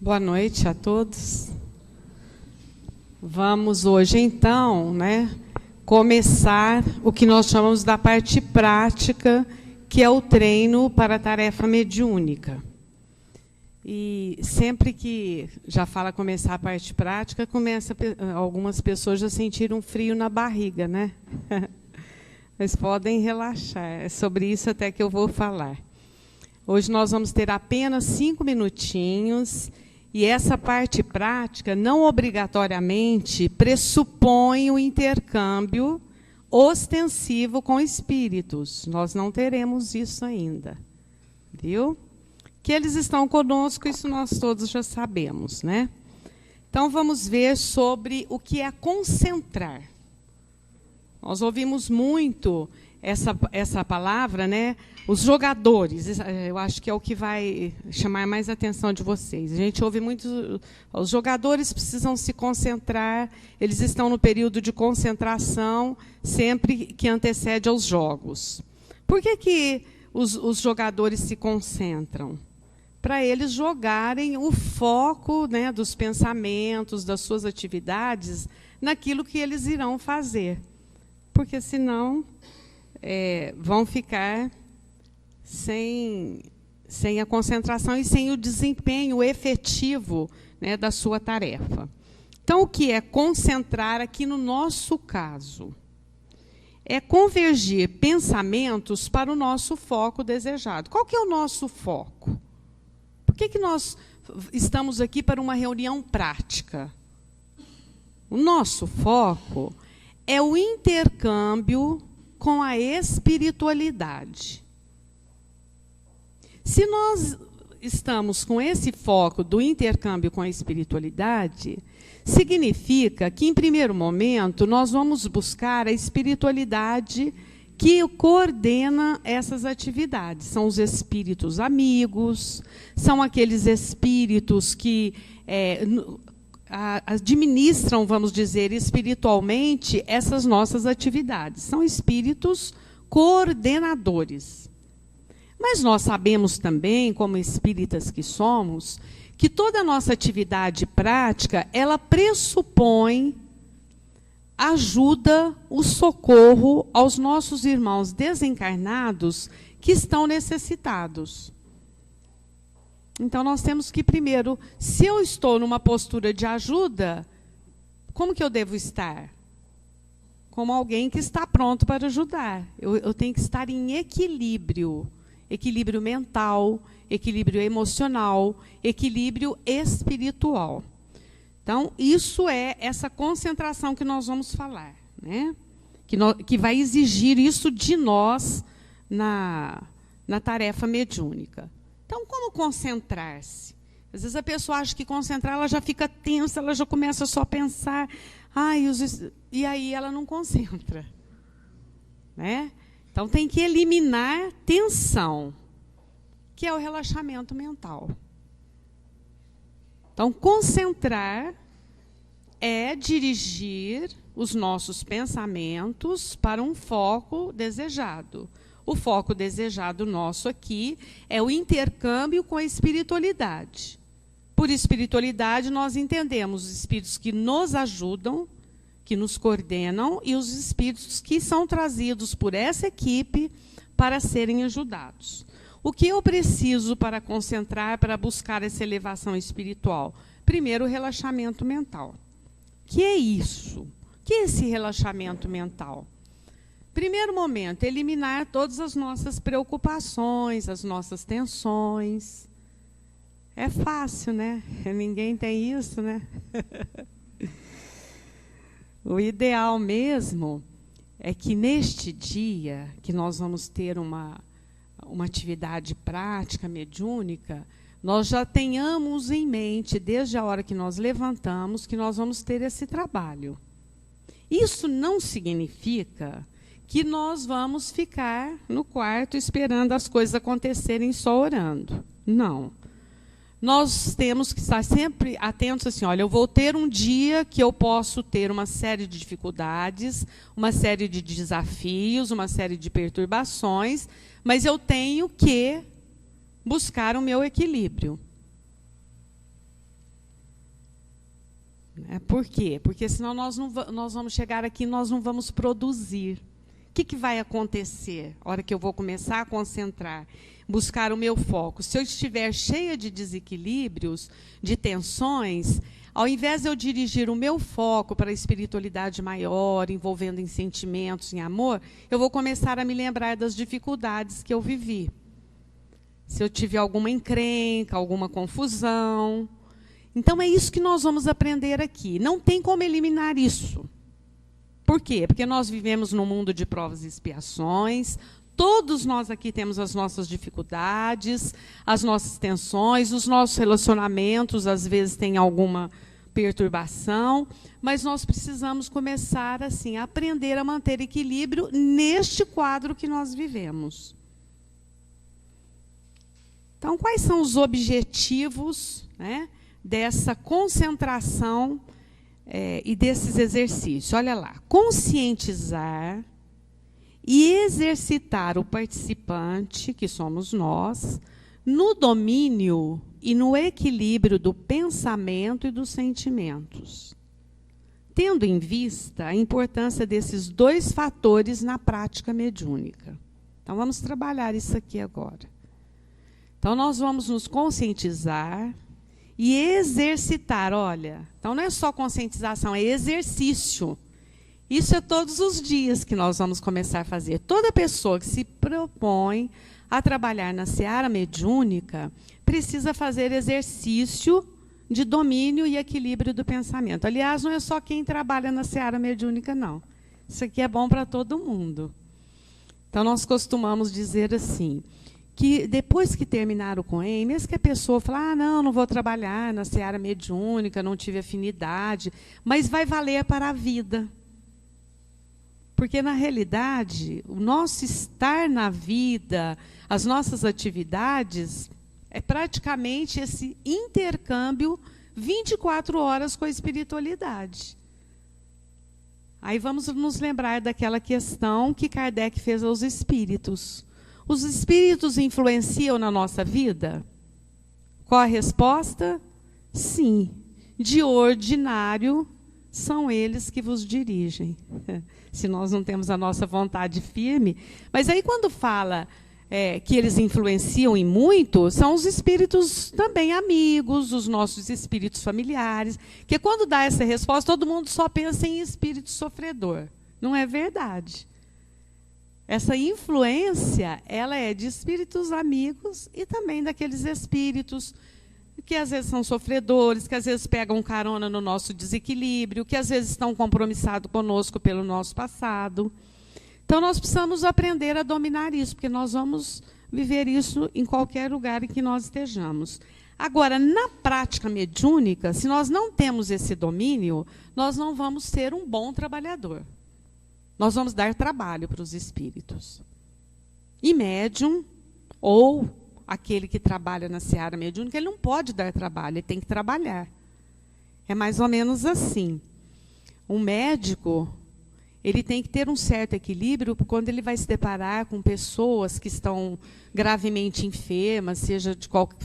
Boa noite a todos. Vamos hoje, então, começar o que nós chamamos da parte prática, que é o treino para a tarefa mediúnica. E sempre que já fala começar a parte prática, algumas pessoas já sentiram um frio na barriga, né? Mas podem relaxar, é sobre isso até que eu vou falar. Hoje nós vamos ter apenas 5 minutinhos, e essa parte prática não obrigatoriamente pressupõe o intercâmbio ostensivo com espíritos. Nós não teremos isso ainda, viu? Que eles estão conosco, isso nós todos já sabemos, né? Então vamos ver sobre o que é concentrar. Nós ouvimos muito essa palavra, né? Os jogadores, eu acho que é o que vai chamar mais a atenção de vocês. A gente ouve muito, os jogadores precisam se concentrar, eles estão no período de concentração sempre que antecede aos jogos. Por que os jogadores se concentram? Para eles jogarem o foco, né, dos pensamentos, das suas atividades, naquilo que eles irão fazer. Porque, senão, vão ficar sem a concentração e sem o desempenho efetivo, né, da sua tarefa. Então, o que é concentrar aqui no nosso caso? É convergir pensamentos para o nosso foco desejado. Qual que é o nosso foco? Por que nós estamos aqui para uma reunião prática? O nosso foco é o intercâmbio com a espiritualidade. Se nós estamos com esse foco do intercâmbio com a espiritualidade, significa que, em primeiro momento, nós vamos buscar a espiritualidade que coordena essas atividades. São os espíritos amigos, são aqueles espíritos que administram, vamos dizer, espiritualmente essas nossas atividades. São espíritos coordenadores. Mas nós sabemos também, como espíritas que somos, que toda a nossa atividade prática, ela pressupõe ajuda, o socorro aos nossos irmãos desencarnados que estão necessitados. Então, nós temos que, primeiro, se eu estou numa postura de ajuda, como que eu devo estar? Como alguém que está pronto para ajudar. Eu tenho que estar em equilíbrio. Equilíbrio mental, equilíbrio emocional, equilíbrio espiritual. Então, isso é essa concentração que nós vamos falar, né? Que vai exigir isso de nós na tarefa mediúnica. Então, como concentrar-se? Às vezes a pessoa acha que concentrar, ela já fica tensa, ela já começa só a pensar, e aí ela não concentra, né? Então, tem que eliminar tensão, que é o relaxamento mental. Então, concentrar é dirigir os nossos pensamentos para um foco desejado. O foco desejado nosso aqui é o intercâmbio com a espiritualidade. Por espiritualidade, nós entendemos os espíritos que nos ajudam, que nos coordenam, e os espíritos que são trazidos por essa equipe para serem ajudados. O que eu preciso para concentrar, para buscar essa elevação espiritual? Primeiro, o relaxamento mental. Que é isso? Que é esse relaxamento mental? Primeiro momento, eliminar todas as nossas preocupações, as nossas tensões. É fácil, né? Ninguém tem isso, né? O ideal mesmo é que neste dia, que nós vamos ter uma atividade prática, mediúnica, nós já tenhamos em mente, desde a hora que nós levantamos, que nós vamos ter esse trabalho. Isso não significa que nós vamos ficar no quarto esperando as coisas acontecerem só orando. Não. Nós temos que estar sempre atentos assim, olha, eu vou ter um dia que eu posso ter uma série de dificuldades, uma série de desafios, uma série de perturbações, mas eu tenho que buscar o meu equilíbrio. Né? Por quê? Porque senão nós vamos chegar aqui e nós não vamos produzir. O que vai acontecer na hora que eu vou começar a concentrar, buscar o meu foco? Se eu estiver cheia de desequilíbrios, de tensões, ao invés de eu dirigir o meu foco para a espiritualidade maior, envolvendo em sentimentos, em amor, eu vou começar a me lembrar das dificuldades que eu vivi. Se eu tive alguma encrenca, alguma confusão. Então, é isso que nós vamos aprender aqui. Não tem como eliminar isso. Por quê? Porque nós vivemos num mundo de provas e expiações. Todos nós aqui temos as nossas dificuldades, as nossas tensões, os nossos relacionamentos, às vezes, têm alguma perturbação, mas nós precisamos começar assim, a aprender a manter equilíbrio neste quadro que nós vivemos. Então, quais são os objetivos, né, dessa concentração e desses exercícios? Olha lá, conscientizar e exercitar o participante, que somos nós, no domínio e no equilíbrio do pensamento e dos sentimentos, tendo em vista a importância desses dois fatores na prática mediúnica. Então, vamos trabalhar isso aqui agora. Então, nós vamos nos conscientizar e exercitar. Olha, então não é só conscientização, é exercício. Isso é todos os dias que nós vamos começar a fazer. Toda pessoa que se propõe a trabalhar na seara mediúnica precisa fazer exercício de domínio e equilíbrio do pensamento. Aliás, não é só quem trabalha na seara mediúnica, não. Isso aqui é bom para todo mundo. Então, nós costumamos dizer assim, que depois que terminar o COEM, mesmo que a pessoa fale, não vou trabalhar na seara mediúnica, não tive afinidade, mas vai valer para a vida. Porque, na realidade, o nosso estar na vida, as nossas atividades, é praticamente esse intercâmbio 24 horas com a espiritualidade. Aí vamos nos lembrar daquela questão que Kardec fez aos espíritos. Os espíritos influenciam na nossa vida? Qual a resposta? Sim. De ordinário, são eles que vos dirigem. Se nós não temos a nossa vontade firme. Mas aí quando fala que eles influenciam em muito, são os espíritos também amigos, os nossos espíritos familiares. Que quando dá essa resposta, todo mundo só pensa em espírito sofredor. Não é verdade. Essa influência, ela é de espíritos amigos e também daqueles espíritos que às vezes são sofredores, que às vezes pegam carona no nosso desequilíbrio, que às vezes estão compromissados conosco pelo nosso passado. Então, nós precisamos aprender a dominar isso, porque nós vamos viver isso em qualquer lugar em que nós estejamos. Agora, na prática mediúnica, se nós não temos esse domínio, nós não vamos ser um bom trabalhador. Nós vamos dar trabalho para os espíritos. E médium, ou aquele que trabalha na seara mediúnica, ele não pode dar trabalho, ele tem que trabalhar. É mais ou menos assim. Um médico, ele tem que ter um certo equilíbrio quando ele vai se deparar com pessoas que estão gravemente enfermas, seja de qualquer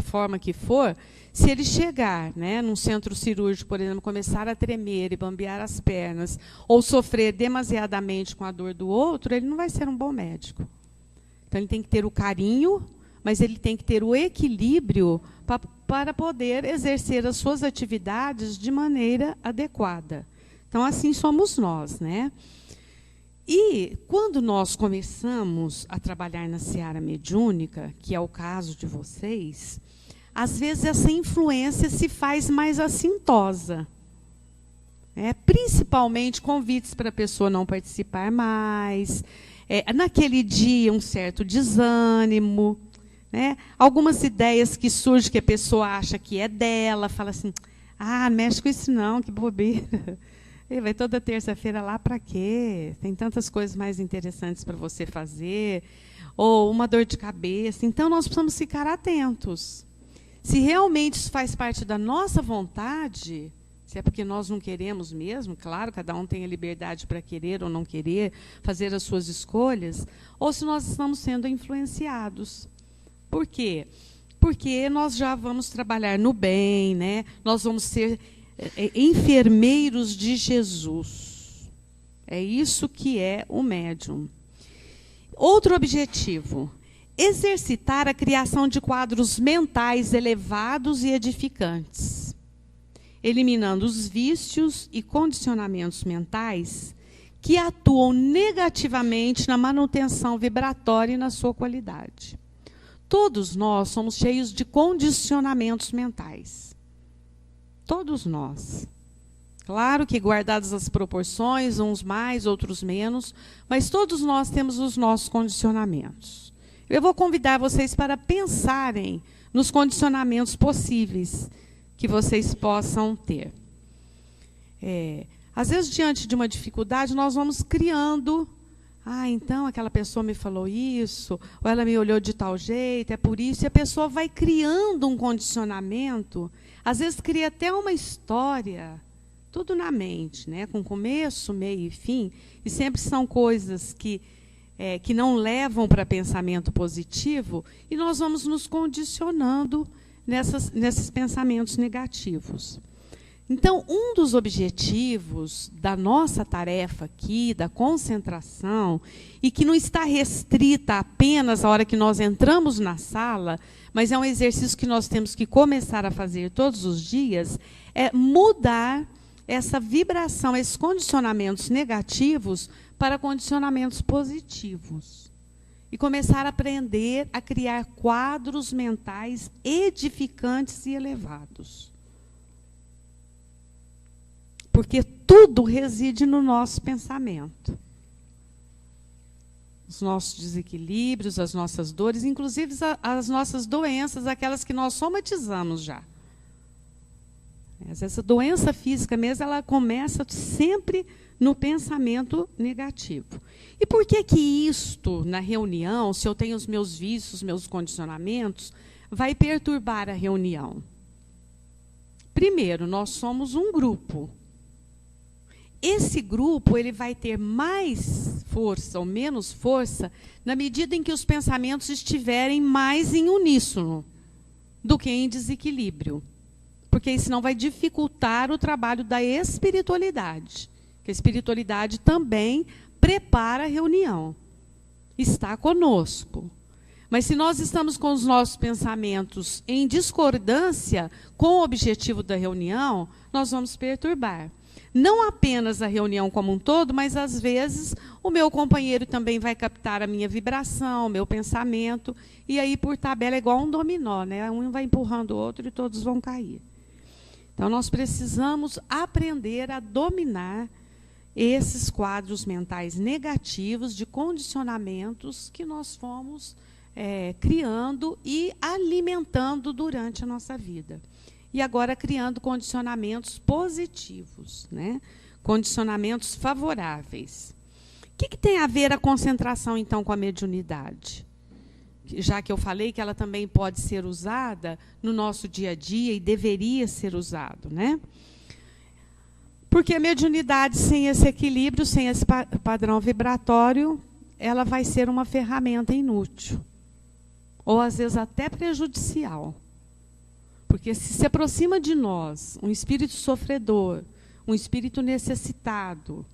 forma que for. Se ele chegar, né, num centro cirúrgico, por exemplo, começar a tremer e bambear as pernas, ou sofrer demasiadamente com a dor do outro, ele não vai ser um bom médico. Então, ele tem que ter o carinho, mas ele tem que ter o equilíbrio para poder exercer as suas atividades de maneira adequada. Então, assim somos nós, né? E quando nós começamos a trabalhar na seara mediúnica, que é o caso de vocês, às vezes essa influência se faz mais assintosa. Principalmente convites para a pessoa não participar mais, naquele dia um certo desânimo, né? Algumas ideias que surgem que a pessoa acha que é dela, fala assim, não mexe com isso não, que bobeira. E vai toda terça-feira lá para quê? Tem tantas coisas mais interessantes para você fazer. Ou uma dor de cabeça. Então, nós precisamos ficar atentos. Se realmente isso faz parte da nossa vontade, se é porque nós não queremos mesmo, claro, cada um tem a liberdade para querer ou não querer, fazer as suas escolhas, ou se nós estamos sendo influenciados. Por quê? Porque nós já vamos trabalhar no bem, né? Nós vamos ser enfermeiros de Jesus. É isso que é o médium. Outro objetivo: exercitar a criação de quadros mentais elevados e edificantes, eliminando os vícios e condicionamentos mentais que atuam negativamente na manutenção vibratória e na sua qualidade. Todos nós somos cheios de condicionamentos mentais. Todos nós. Claro que guardadas as proporções, uns mais, outros menos, mas todos nós temos os nossos condicionamentos. Eu vou convidar vocês para pensarem nos condicionamentos possíveis que vocês possam ter. Às vezes, diante de uma dificuldade, nós vamos criando. Então aquela pessoa me falou isso, ou ela me olhou de tal jeito, é por isso. E a pessoa vai criando um condicionamento, às vezes cria até uma história, tudo na mente, né? Com começo, meio e fim, e sempre são coisas que não levam para pensamento positivo, e nós vamos nos condicionando nesses pensamentos negativos. Então, um dos objetivos da nossa tarefa aqui, da concentração, e que não está restrita apenas à hora que nós entramos na sala, mas é um exercício que nós temos que começar a fazer todos os dias, é mudar essa vibração, esses condicionamentos negativos para condicionamentos positivos. E começar a aprender a criar quadros mentais edificantes e elevados. Porque tudo reside no nosso pensamento. Os nossos desequilíbrios, as nossas dores, inclusive as nossas doenças, aquelas que nós somatizamos já. Essa doença física mesmo, ela começa sempre no pensamento negativo. E por que isto, na reunião, se eu tenho os meus vícios, os meus condicionamentos, vai perturbar a reunião? Primeiro, nós somos um grupo. Esse grupo ele vai ter mais força ou menos força na medida em que os pensamentos estiverem mais em uníssono do que em desequilíbrio. Porque senão vai dificultar o trabalho da espiritualidade. Porque a espiritualidade também prepara a reunião. Está conosco. Mas se nós estamos com os nossos pensamentos em discordância com o objetivo da reunião, nós vamos perturbar. Não apenas a reunião como um todo, mas às vezes o meu companheiro também vai captar a minha vibração, o meu pensamento, e aí por tabela é igual um dominó, né? Um vai empurrando o outro e todos vão cair. Então nós precisamos aprender a dominar esses quadros mentais negativos de condicionamentos que nós fomos criando e alimentando durante a nossa vida. E agora criando condicionamentos positivos, né? Condicionamentos favoráveis. O que tem a ver a concentração, então, com a mediunidade? Já que eu falei que ela também pode ser usada no nosso dia a dia e deveria ser usado, né? Porque a mediunidade, sem esse equilíbrio, sem esse padrão vibratório, ela vai ser uma ferramenta inútil. Ou, às vezes, até prejudicial. Porque se aproxima de nós um espírito sofredor, um espírito necessitado,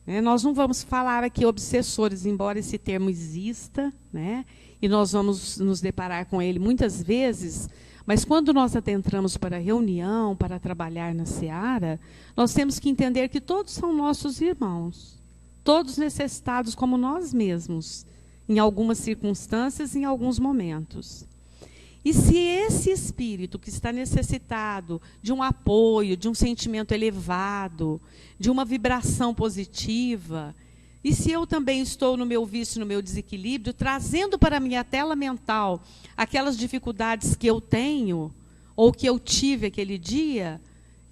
né? Nós não vamos falar aqui obsessores, embora esse termo exista, né? E nós vamos nos deparar com ele muitas vezes, mas quando nós adentramos para a reunião, para trabalhar na seara, nós temos que entender que todos são nossos irmãos, todos necessitados como nós mesmos, em algumas circunstâncias, em alguns momentos. E se esse espírito que está necessitado de um apoio, de um sentimento elevado, de uma vibração positiva, e se eu também estou no meu vício, no meu desequilíbrio, trazendo para a minha tela mental aquelas dificuldades que eu tenho, ou que eu tive aquele dia,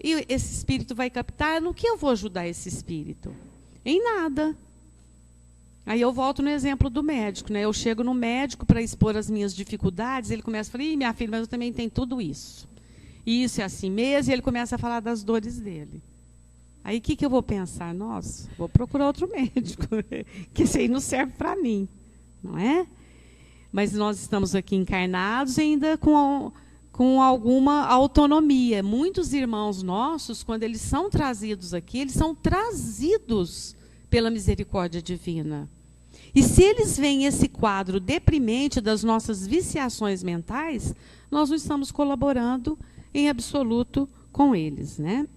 e esse espírito vai captar, no que eu vou ajudar esse espírito? Em nada. Aí eu volto no exemplo do médico, né? Eu chego no médico para expor as minhas dificuldades, ele começa a falar, minha filha, mas eu também tenho tudo isso. E isso é assim mesmo, e ele começa a falar das dores dele. Aí o que eu vou pensar? Nossa, vou procurar outro médico, que esse aí não serve para mim, não é? Mas nós estamos aqui encarnados ainda com com alguma autonomia. Muitos irmãos nossos, quando eles são trazidos aqui, eles são trazidos pela misericórdia divina. E se eles veem esse quadro deprimente das nossas viciações mentais, nós não estamos colaborando em absoluto com eles, né?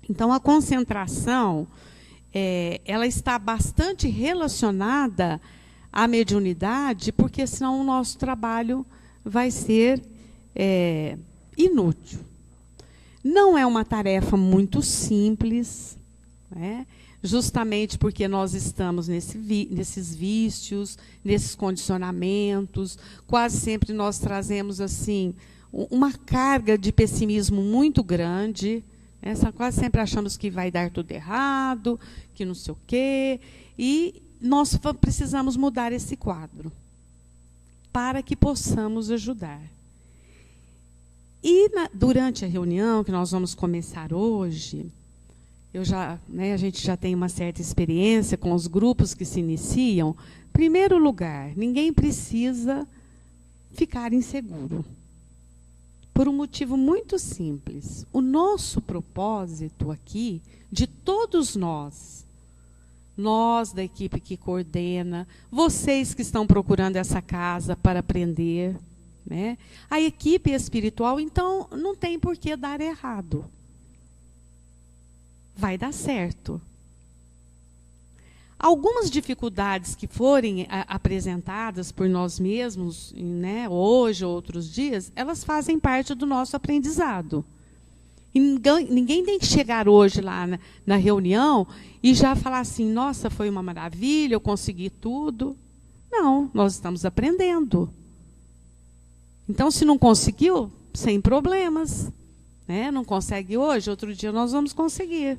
Então, a concentração, ela está bastante relacionada à mediunidade, porque senão o nosso trabalho vai ser inútil. Não é uma tarefa muito simples, né? Justamente porque nós estamos nesses vícios, nesses condicionamentos. Quase sempre nós trazemos assim uma carga de pessimismo muito grande. Quase sempre achamos que vai dar tudo errado, que não sei o quê. E nós precisamos mudar esse quadro para que possamos ajudar. E durante a reunião que nós vamos começar hoje, a gente já tem uma certa experiência com os grupos que se iniciam. Em primeiro lugar, ninguém precisa ficar inseguro. Por um motivo muito simples. O nosso propósito aqui, de todos nós da equipe que coordena, vocês que estão procurando essa casa para aprender, né? A equipe espiritual, então, não tem por que dar errado. Vai dar certo. Algumas dificuldades que forem apresentadas por nós mesmos, né, hoje ou outros dias, elas fazem parte do nosso aprendizado. E ninguém tem que chegar hoje lá na reunião e já falar assim, nossa, foi uma maravilha, eu consegui tudo. Não, nós estamos aprendendo. Então, se não conseguiu, sem problemas. Né? Não consegue hoje, outro dia nós vamos conseguir.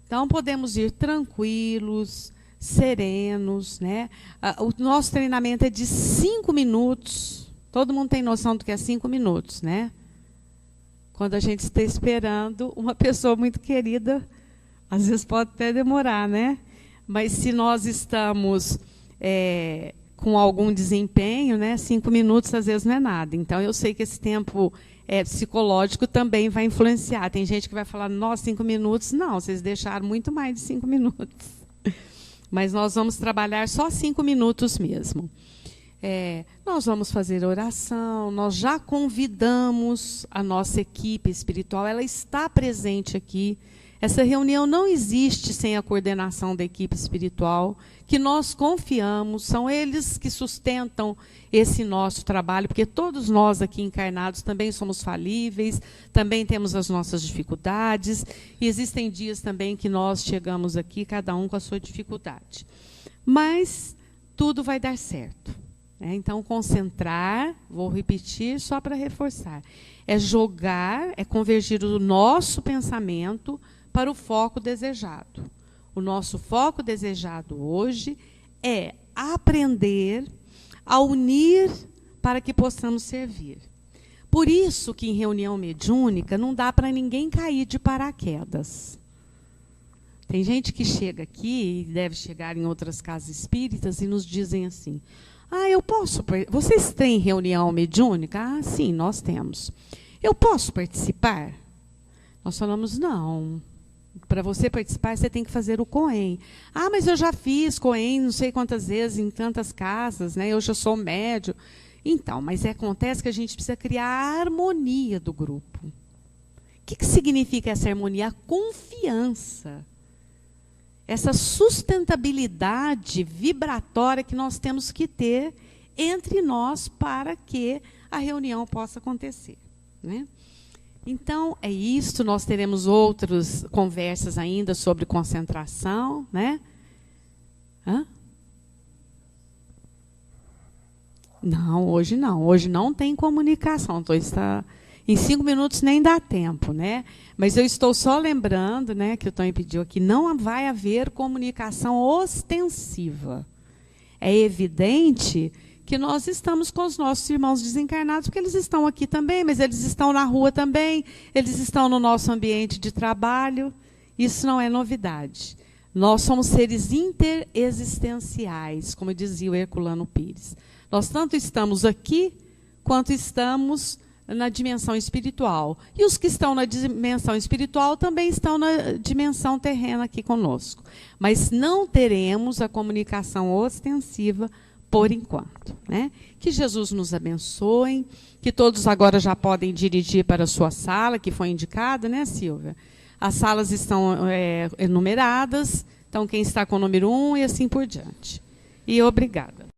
Então, podemos ir tranquilos, serenos. Né? O nosso treinamento é de 5 minutos. Todo mundo tem noção do que é 5 minutos, né? Quando a gente está esperando uma pessoa muito querida, às vezes pode até demorar, né? Mas se nós estamos com algum desempenho, né, 5 minutos às vezes não é nada. Então, eu sei que esse tempo psicológico também vai influenciar. Tem gente que vai falar, nossa, 5 minutos. Não, vocês deixaram muito mais de 5 minutos. Mas nós vamos trabalhar só 5 minutos mesmo. Nós vamos fazer oração, nós já convidamos a nossa equipe espiritual, ela está presente aqui. Essa reunião não existe sem a coordenação da equipe espiritual, que nós confiamos, são eles que sustentam esse nosso trabalho, porque todos nós aqui encarnados também somos falíveis, também temos as nossas dificuldades, e existem dias também que nós chegamos aqui, cada um com a sua dificuldade. Mas tudo vai dar certo. Então, concentrar, vou repetir só para reforçar, é jogar, é convergir o nosso pensamento para o foco desejado. O nosso foco desejado hoje é aprender a unir para que possamos servir. Por isso que em reunião mediúnica não dá para ninguém cair de paraquedas. Tem gente que chega aqui, e deve chegar em outras casas espíritas, e nos dizem assim, eu posso... Vocês têm reunião mediúnica? Sim, nós temos. Eu posso participar? Nós falamos, não. Para você participar, você tem que fazer o COEM. Mas eu já fiz COEM não sei quantas vezes, em tantas casas, né? Eu já sou médium. Então, mas acontece que a gente precisa criar a harmonia do grupo. O que significa essa harmonia? A confiança. Essa sustentabilidade vibratória que nós temos que ter entre nós para que a reunião possa acontecer. Né? Então, é isso. Nós teremos outras conversas ainda sobre concentração. Né? Não, hoje não. Hoje não tem comunicação. Em 5 minutos nem dá tempo, né? Mas eu estou só lembrando, né, que o Tony pediu aqui, não vai haver comunicação ostensiva. É evidente que nós estamos com os nossos irmãos desencarnados, porque eles estão aqui também, mas eles estão na rua também, eles estão no nosso ambiente de trabalho. Isso não é novidade. Nós somos seres interexistenciais, como dizia o Herculano Pires. Nós tanto estamos aqui, enquanto estamos na dimensão espiritual. E os que estão na dimensão espiritual também estão na dimensão terrena aqui conosco. Mas não teremos a comunicação ostensiva por enquanto, né? Que Jesus nos abençoe, que todos agora já podem dirigir para a sua sala, que foi indicada, né, Silvia? As salas estão enumeradas, então quem está com o número 1 e assim por diante. E obrigada.